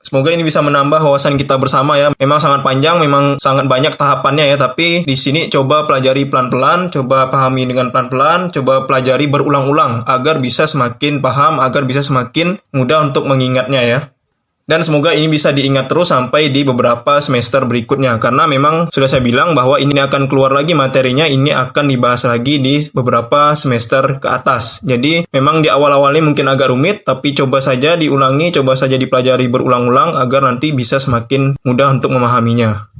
Speaker 1: Semoga ini bisa menambah wawasan kita bersama ya. Memang sangat panjang, memang sangat banyak tahapannya ya. Tapi di sini coba pelajari pelan-pelan, coba pahami dengan pelan-pelan, coba pelajari berulang-ulang agar bisa semakin paham, agar bisa semakin mudah untuk mengingatnya ya. Dan semoga ini bisa diingat terus sampai di beberapa semester berikutnya. Karena memang sudah saya bilang bahwa ini akan keluar lagi materinya, ini akan dibahas lagi di beberapa semester ke atas. Jadi memang di awal-awalnya mungkin agak rumit, tapi coba saja diulangi, coba saja dipelajari berulang-ulang agar nanti bisa semakin mudah untuk memahaminya.